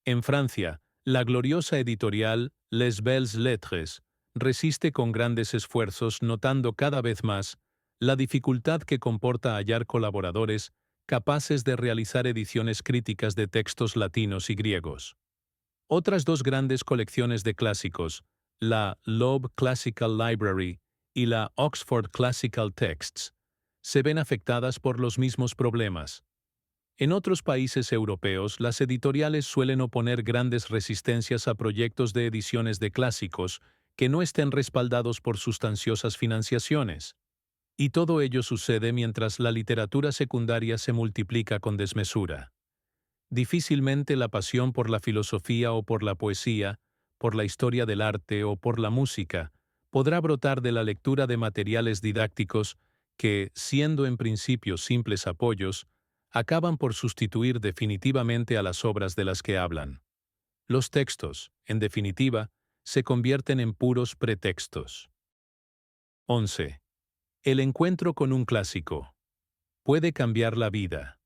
En Francia, la gloriosa editorial Les Belles Lettres resiste con grandes esfuerzos, notando cada vez más la dificultad que comporta hallar colaboradores capaces de realizar ediciones críticas de textos latinos y griegos. Otras dos grandes colecciones de clásicos, la Loeb Classical Library y la Oxford Classical Texts, se ven afectadas por los mismos problemas. En otros países europeos, las editoriales suelen oponer grandes resistencias a proyectos de ediciones de clásicos que no estén respaldados por sustanciosas financiaciones. Y todo ello sucede mientras la literatura secundaria se multiplica con desmesura. Difícilmente la pasión por la filosofía o por la poesía, por la historia del arte o por la música, podrá brotar de la lectura de materiales didácticos que, siendo en principio simples apoyos, acaban por sustituir definitivamente a las obras de las que hablan. Los textos, en definitiva, se convierten en puros pretextos. 11. El encuentro con un clásico puede cambiar la vida.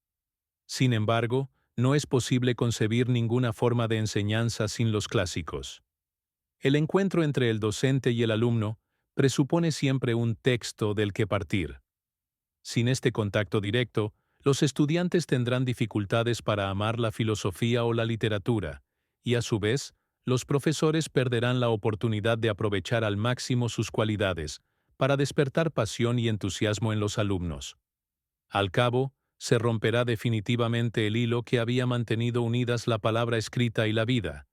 Sin embargo, no es posible concebir ninguna forma de enseñanza sin los clásicos. El encuentro entre el docente y el alumno presupone siempre un texto del que partir. Sin este contacto directo, los estudiantes tendrán dificultades para amar la filosofía o la literatura, y a su vez, los profesores perderán la oportunidad de aprovechar al máximo sus cualidades para despertar pasión y entusiasmo en los alumnos. Al cabo, se romperá definitivamente el hilo que había mantenido unidas la palabra escrita y la vida,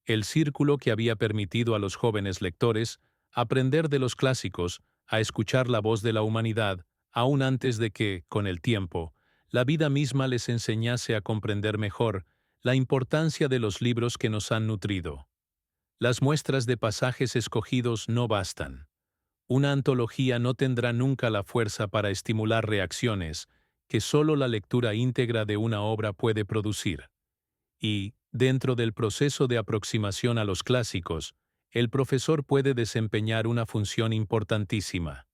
el círculo que había permitido a los jóvenes lectores aprender de los clásicos, a escuchar la voz de la humanidad, aún antes de que, con el tiempo, la vida misma les enseñase a comprender mejor la importancia de los libros que nos han nutrido. Las muestras de pasajes escogidos no bastan. Una antología no tendrá nunca la fuerza para estimular reacciones que solo la lectura íntegra de una obra puede producir. Y, dentro del proceso de aproximación a los clásicos, el profesor puede desempeñar una función importantísima.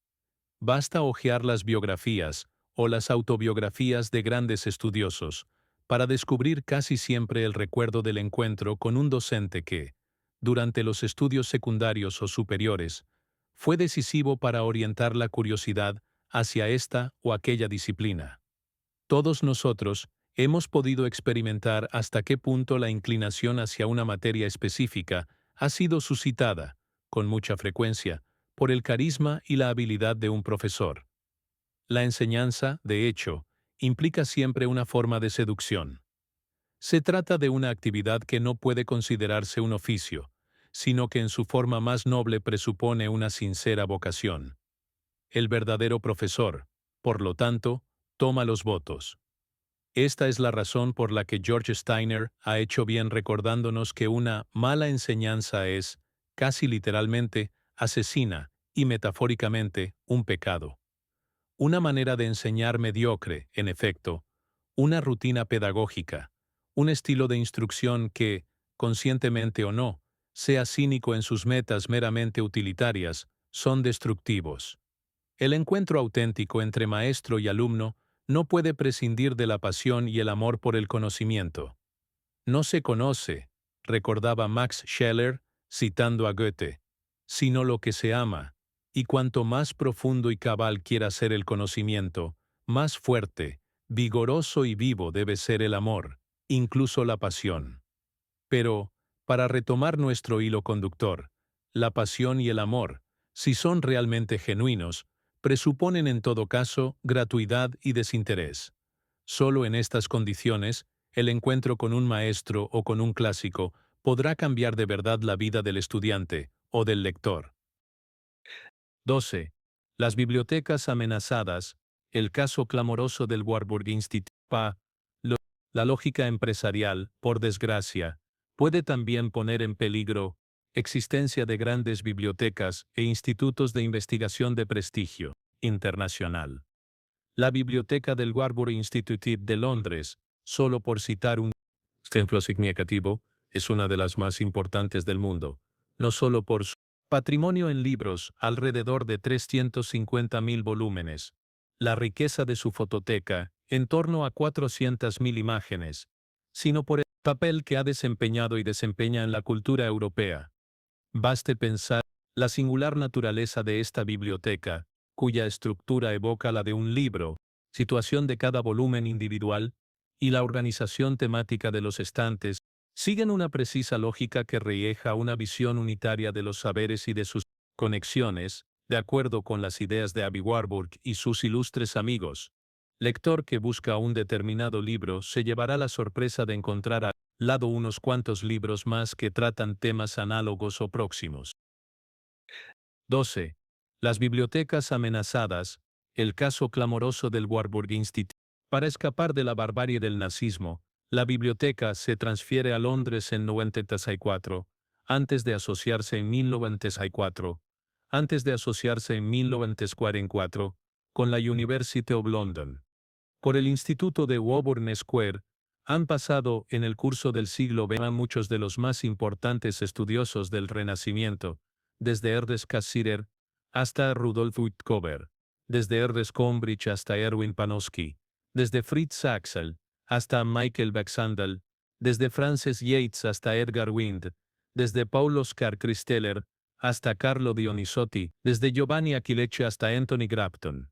Basta hojear las biografías o las autobiografías de grandes estudiosos para descubrir casi siempre el recuerdo del encuentro con un docente que, durante los estudios secundarios o superiores, fue decisivo para orientar la curiosidad hacia esta o aquella disciplina. Todos nosotros hemos podido experimentar hasta qué punto la inclinación hacia una materia específica ha sido suscitada, con mucha frecuencia, por el carisma y la habilidad de un profesor. La enseñanza, de hecho, implica siempre una forma de seducción. Se trata de una actividad que no puede considerarse un oficio, sino que en su forma más noble presupone una sincera vocación. El verdadero profesor, por lo tanto, toma los votos. Esta es la razón por la que George Steiner ha hecho bien recordándonos que una mala enseñanza es, casi literalmente, asesina y metafóricamente, un pecado. Una manera de enseñar mediocre, en efecto, una rutina pedagógica, un estilo de instrucción que, conscientemente o no, sea cínico en sus metas meramente utilitarias, son destructivos. El encuentro auténtico entre maestro y alumno no puede prescindir de la pasión y el amor por el conocimiento. No se conoce, recordaba Max Scheler, citando a Goethe, sino lo que se ama, y cuanto más profundo y cabal quiera ser el conocimiento, más fuerte, vigoroso y vivo debe ser el amor, incluso la pasión. Pero, para retomar nuestro hilo conductor, la pasión y el amor, si son realmente genuinos, presuponen en todo caso gratuidad y desinterés. Solo en estas condiciones, el encuentro con un maestro o con un clásico podrá cambiar de verdad la vida del estudiante o del lector. 12. Las bibliotecas amenazadas, el caso clamoroso del Warburg Institute. La lógica empresarial, por desgracia, puede también poner en peligro existencia de grandes bibliotecas e institutos de investigación de prestigio internacional. La biblioteca del Warburg Institute de Londres, solo por citar un ejemplo significativo, es una de las más importantes del mundo, no solo por su patrimonio en libros, alrededor de 350.000 volúmenes, la riqueza de su fototeca, en torno a 400.000 imágenes, sino por el papel que ha desempeñado y desempeña en la cultura europea. Baste pensar la singular naturaleza de esta biblioteca, cuya estructura evoca la de un libro, situación de cada volumen individual, y la organización temática de los estantes, siguen una precisa lógica que refleja una visión unitaria de los saberes y de sus conexiones, de acuerdo con las ideas de Aby Warburg y sus ilustres amigos. Lector que busca un determinado libro se llevará la sorpresa de encontrar al lado unos cuantos libros más que tratan temas análogos o próximos. 12. Las bibliotecas amenazadas, el caso clamoroso del Warburg Institute. Para escapar de la barbarie del nazismo, la biblioteca se transfiere a Londres en 1934, antes de asociarse en 1994, antes de asociarse en 1944, con la University of London. Por el Instituto de Woburn Square, han pasado en el curso del siglo XX muchos de los más importantes estudiosos del Renacimiento, desde Ernest Cassirer hasta Rudolf Whitcover, desde Ernest Combridge hasta Erwin Panofsky, desde Fritz Axel hasta Michael Baxandall, desde Frances Yates hasta Edgar Wind, desde Paul Oscar Christeller hasta Carlo Dionisotti, desde Giovanni Aquileche hasta Anthony Grafton.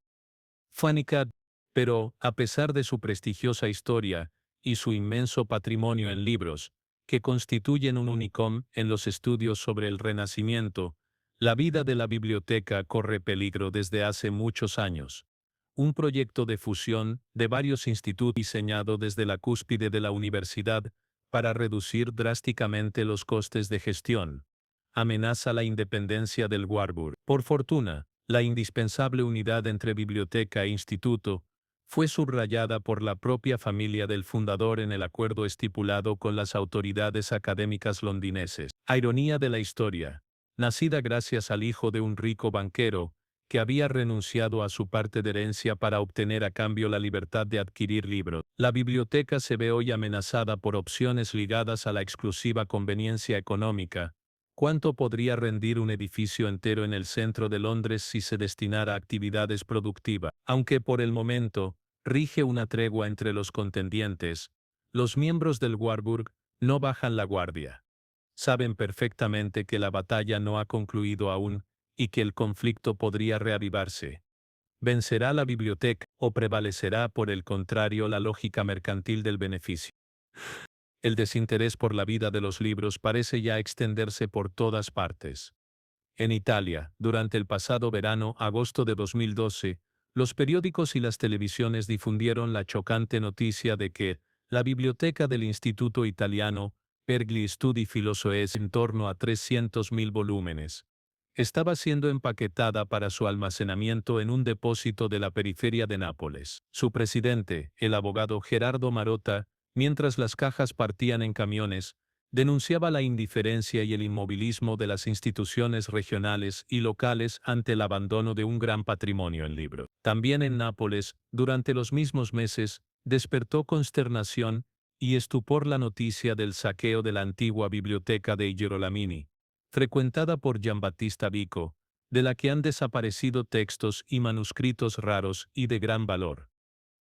Fanica, pero, a pesar de su prestigiosa historia y su inmenso patrimonio en libros, que constituyen un unicum en los estudios sobre el Renacimiento, la vida de la biblioteca corre peligro desde hace muchos años. Un proyecto de fusión de varios institutos diseñado desde la cúspide de la universidad para reducir drásticamente los costes de gestión amenaza la independencia del Warburg. Por fortuna, la indispensable unidad entre biblioteca e instituto fue subrayada por la propia familia del fundador en el acuerdo estipulado con las autoridades académicas londinenses. Ironía de la historia. Nacida gracias al hijo de un rico banquero, que había renunciado a su parte de herencia para obtener a cambio la libertad de adquirir libros. La biblioteca se ve hoy amenazada por opciones ligadas a la exclusiva conveniencia económica. ¿Cuánto podría rendir un edificio entero en el centro de Londres si se destinara a actividades productivas? Aunque por el momento rige una tregua entre los contendientes, los miembros del Warburg no bajan la guardia. Saben perfectamente que la batalla no ha concluido aún y que el conflicto podría reavivarse. ¿Vencerá la biblioteca o prevalecerá por el contrario la lógica mercantil del beneficio? El desinterés por la vida de los libros parece ya extenderse por todas partes. En Italia, durante el pasado verano, agosto de 2012, los periódicos y las televisiones difundieron la chocante noticia de que la biblioteca del Instituto Italiano, per gli Studi Filosofici, en torno a 300.000 volúmenes, estaba siendo empaquetada para su almacenamiento en un depósito de la periferia de Nápoles. Su presidente, el abogado Gerardo Marotta, mientras las cajas partían en camiones, denunciaba la indiferencia y el inmovilismo de las instituciones regionales y locales ante el abandono de un gran patrimonio en libros. También en Nápoles, durante los mismos meses, despertó consternación y estupor la noticia del saqueo de la antigua biblioteca de Girolamo, frecuentada por Giambattista Vico, de la que han desaparecido textos y manuscritos raros y de gran valor.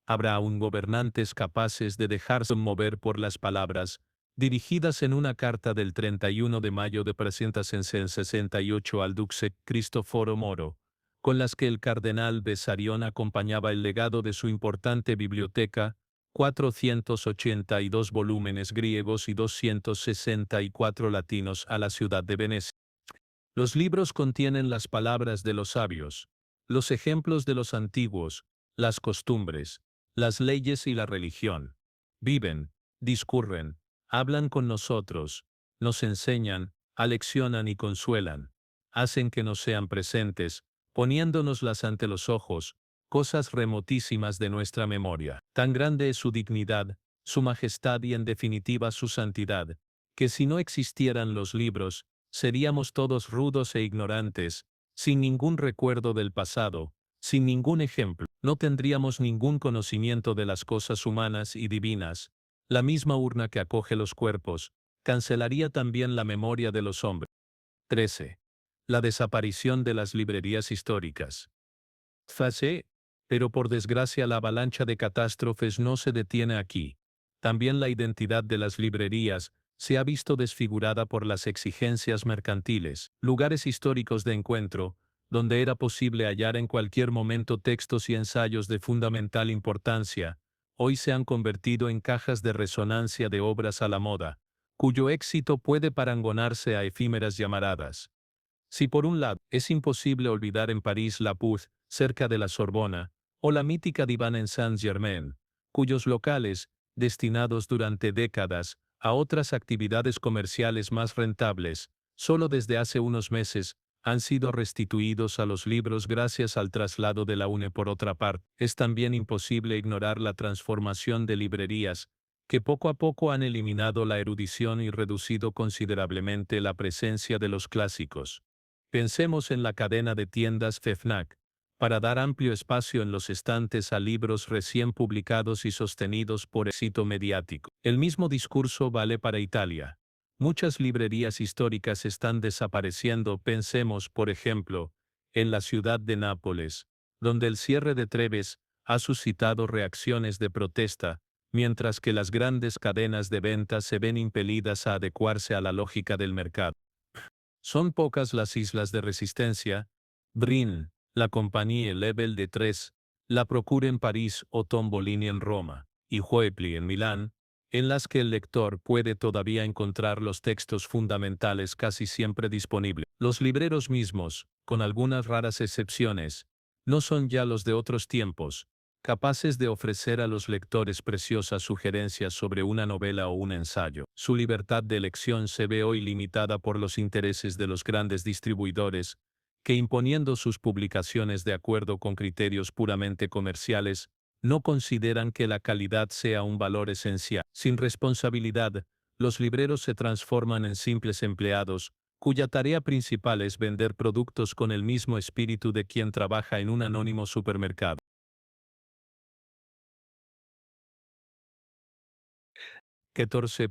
Habrá aún gobernantes capaces de dejarse mover por las palabras, dirigidas en una carta del 31 de mayo de 368 al duque Cristoforo Moro, con las que el cardenal Bessarion acompañaba el legado de su importante biblioteca, 482 volúmenes griegos y 264 latinos a la ciudad de Venecia. Los libros contienen las palabras de los sabios, los ejemplos de los antiguos, las costumbres, las leyes y la religión. Viven, discurren, hablan con nosotros, nos enseñan, aleccionan y consuelan. Hacen que nos sean presentes, poniéndonoslas ante los ojos, cosas remotísimas de nuestra memoria. Tan grande es su dignidad, su majestad y en definitiva su santidad, que si no existieran los libros, seríamos todos rudos e ignorantes, sin ningún recuerdo del pasado, sin ningún ejemplo. No tendríamos ningún conocimiento de las cosas humanas y divinas. La misma urna que acoge los cuerpos, cancelaría también la memoria de los hombres. 13. La desaparición de las librerías históricas. Fase, pero por desgracia la avalancha de catástrofes no se detiene aquí. También la identidad de las librerías se ha visto desfigurada por las exigencias mercantiles, lugares históricos de encuentro, donde era posible hallar en cualquier momento textos y ensayos de fundamental importancia, hoy se han convertido en cajas de resonancia de obras a la moda, cuyo éxito puede parangonarse a efímeras llamaradas. Si por un lado es imposible olvidar en París la Puth, cerca de la Sorbona, o la mítica Divan en Saint-Germain, cuyos locales, destinados durante décadas a otras actividades comerciales más rentables, solo desde hace unos meses, han sido restituidos a los libros gracias al traslado de la UNE. Por otra parte, es también imposible ignorar la transformación de librerías, que poco a poco han eliminado la erudición y reducido considerablemente la presencia de los clásicos. Pensemos en la cadena de tiendas FEFNAC, para dar amplio espacio en los estantes a libros recién publicados y sostenidos por éxito mediático. El mismo discurso vale para Italia. Muchas librerías históricas están desapareciendo. Pensemos, por ejemplo, en la ciudad de Nápoles, donde el cierre de Treves ha suscitado reacciones de protesta, mientras que las grandes cadenas de ventas se ven impelidas a adecuarse a la lógica del mercado. Son pocas las islas de resistencia. Brin, la Compagnie Level de Tres, la Procure en París o Tombolini en Roma, y Hoepli en Milán, en las que el lector puede todavía encontrar los textos fundamentales casi siempre disponibles. Los libreros mismos, con algunas raras excepciones, no son ya los de otros tiempos, capaces de ofrecer a los lectores preciosas sugerencias sobre una novela o un ensayo. Su libertad de elección se ve hoy limitada por los intereses de los grandes distribuidores, que imponiendo sus publicaciones de acuerdo con criterios puramente comerciales, no consideran que la calidad sea un valor esencial. Sin responsabilidad, los libreros se transforman en simples empleados, cuya tarea principal es vender productos con el mismo espíritu de quien trabaja en un anónimo supermercado. 14.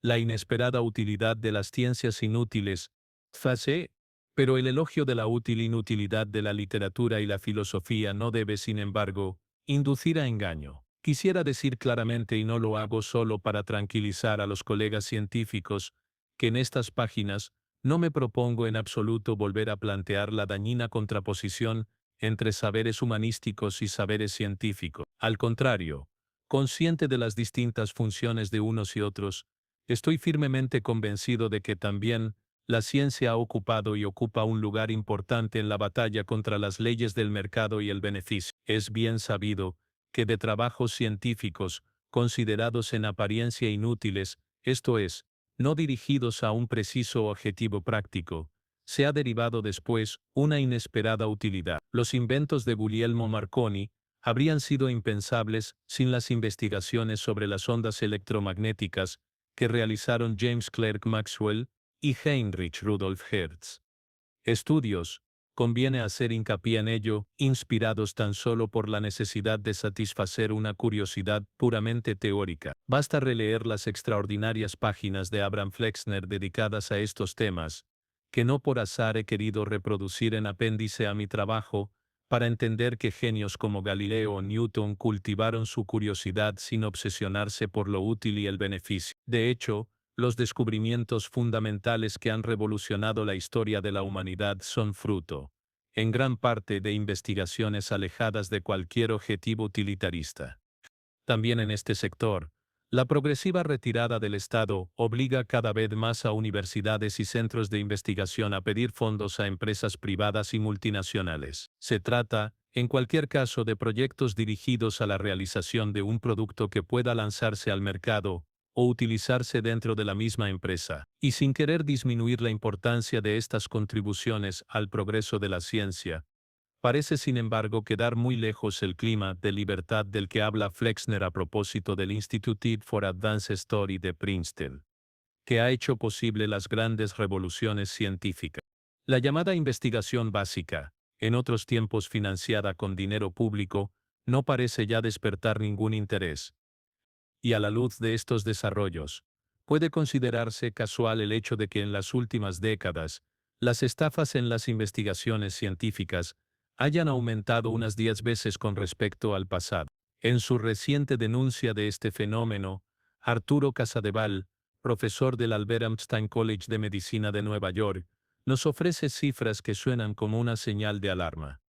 La inesperada utilidad de las ciencias inútiles. Fase. Pero el elogio de la útil inutilidad de la literatura y la filosofía no debe, sin embargo, inducir a engaño. Quisiera decir claramente, y no lo hago solo para tranquilizar a los colegas científicos, que en estas páginas no me propongo en absoluto volver a plantear la dañina contraposición entre saberes humanísticos y saberes científicos. Al contrario, consciente de las distintas funciones de unos y otros, estoy firmemente convencido de que también la ciencia ha ocupado y ocupa un lugar importante en la batalla contra las leyes del mercado y el beneficio. Es bien sabido que de trabajos científicos, considerados en apariencia inútiles, esto es, no dirigidos a un preciso objetivo práctico, se ha derivado después una inesperada utilidad. Los inventos de Guglielmo Marconi habrían sido impensables sin las investigaciones sobre las ondas electromagnéticas que realizaron James Clerk Maxwell y Heinrich Rudolf Hertz. Estudios, conviene hacer hincapié en ello, inspirados tan solo por la necesidad de satisfacer una curiosidad puramente teórica. Basta releer las extraordinarias páginas de Abraham Flexner dedicadas a estos temas, que no por azar he querido reproducir en apéndice a mi trabajo, para entender que genios como Galileo o Newton cultivaron su curiosidad sin obsesionarse por lo útil y el beneficio. De hecho, los descubrimientos fundamentales que han revolucionado la historia de la humanidad son fruto, en gran parte, de investigaciones alejadas de cualquier objetivo utilitarista. También en este sector, la progresiva retirada del Estado obliga cada vez más a universidades y centros de investigación a pedir fondos a empresas privadas y multinacionales. Se trata, en cualquier caso, de proyectos dirigidos a la realización de un producto que pueda lanzarse al mercado o utilizarse dentro de la misma empresa, y sin querer disminuir la importancia de estas contribuciones al progreso de la ciencia. Parece, sin embargo, quedar muy lejos el clima de libertad del que habla Flexner a propósito del Institute for Advanced Study de Princeton, que ha hecho posible las grandes revoluciones científicas. La llamada investigación básica, en otros tiempos financiada con dinero público, no parece ya despertar ningún interés. Y a la luz de estos desarrollos, puede considerarse casual el hecho de que en las últimas décadas, las estafas en las investigaciones científicas hayan aumentado unas 10 veces con respecto al pasado. En su reciente denuncia de este fenómeno, Arturo Casadevall, profesor del Albert Einstein College de Medicina de Nueva York, nos ofrece cifras que suenan como una señal de alarma.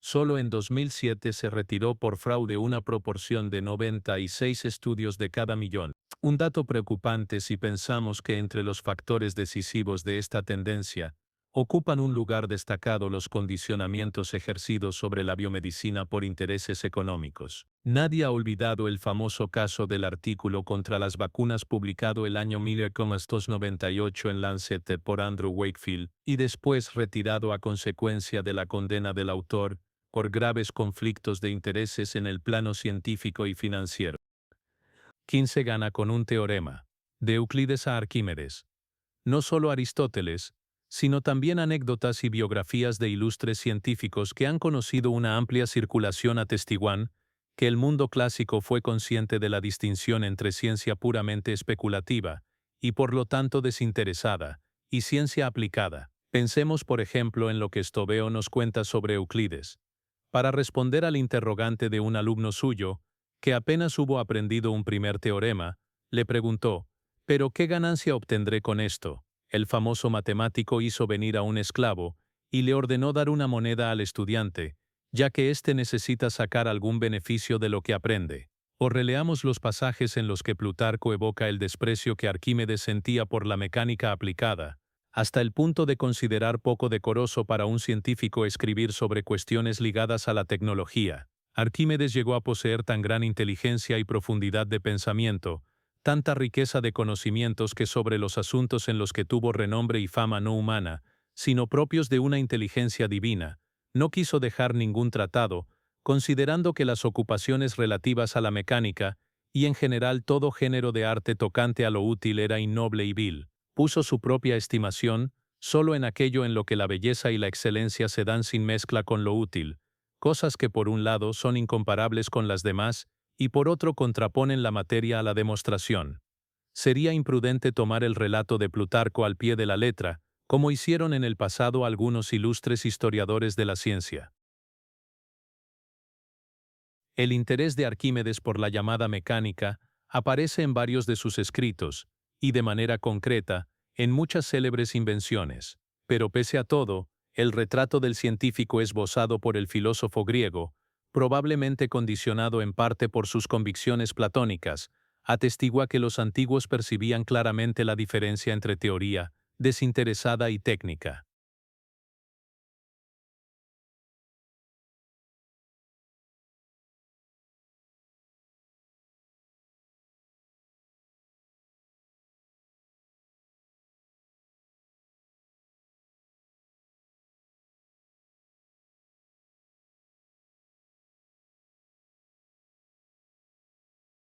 Solo en 2007 se retiró por fraude una proporción de 96 estudios de cada millón. Un dato preocupante si pensamos que entre los factores decisivos de esta tendencia, Ocupan un lugar destacado los condicionamientos ejercidos sobre la biomedicina por intereses económicos. Nadie ha olvidado el famoso caso del artículo contra las vacunas publicado el año 1998 en Lancet por Andrew Wakefield, y después retirado a consecuencia de la condena del autor, por graves conflictos de intereses en el plano científico y financiero. 15 gana con un teorema. De Euclides a Arquímedes. No solo Aristóteles, sino también anécdotas y biografías de ilustres científicos que han conocido una amplia circulación atestiguan que el mundo clásico fue consciente de la distinción entre ciencia puramente especulativa, y por lo tanto desinteresada, y ciencia aplicada. Pensemos por ejemplo en lo que Estobeo nos cuenta sobre Euclides. Para responder al interrogante de un alumno suyo, que apenas hubo aprendido un primer teorema, le preguntó: ¿pero qué ganancia obtendré con esto? El famoso matemático hizo venir a un esclavo y le ordenó dar una moneda al estudiante, ya que éste necesita sacar algún beneficio de lo que aprende. O releamos los pasajes en los que Plutarco evoca el desprecio que Arquímedes sentía por la mecánica aplicada, hasta el punto de considerar poco decoroso para un científico escribir sobre cuestiones ligadas a la tecnología. Arquímedes llegó a poseer tan gran inteligencia y profundidad de pensamiento, tanta riqueza de conocimientos que sobre los asuntos en los que tuvo renombre y fama no humana, sino propios de una inteligencia divina, no quiso dejar ningún tratado, considerando que las ocupaciones relativas a la mecánica, y en general todo género de arte tocante a lo útil era innoble y vil. Puso su propia estimación solo en aquello en lo que la belleza y la excelencia se dan sin mezcla con lo útil, cosas que por un lado son incomparables con las demás, y por otro contraponen la materia a la demostración. Sería imprudente tomar el relato de Plutarco al pie de la letra, como hicieron en el pasado algunos ilustres historiadores de la ciencia. El interés de Arquímedes por la llamada mecánica aparece en varios de sus escritos, y de manera concreta, en muchas célebres invenciones. Pero pese a todo, el retrato del científico esbozado por el filósofo griego, probablemente condicionado en parte por sus convicciones platónicas, atestigua que los antiguos percibían claramente la diferencia entre teoría, desinteresada y técnica.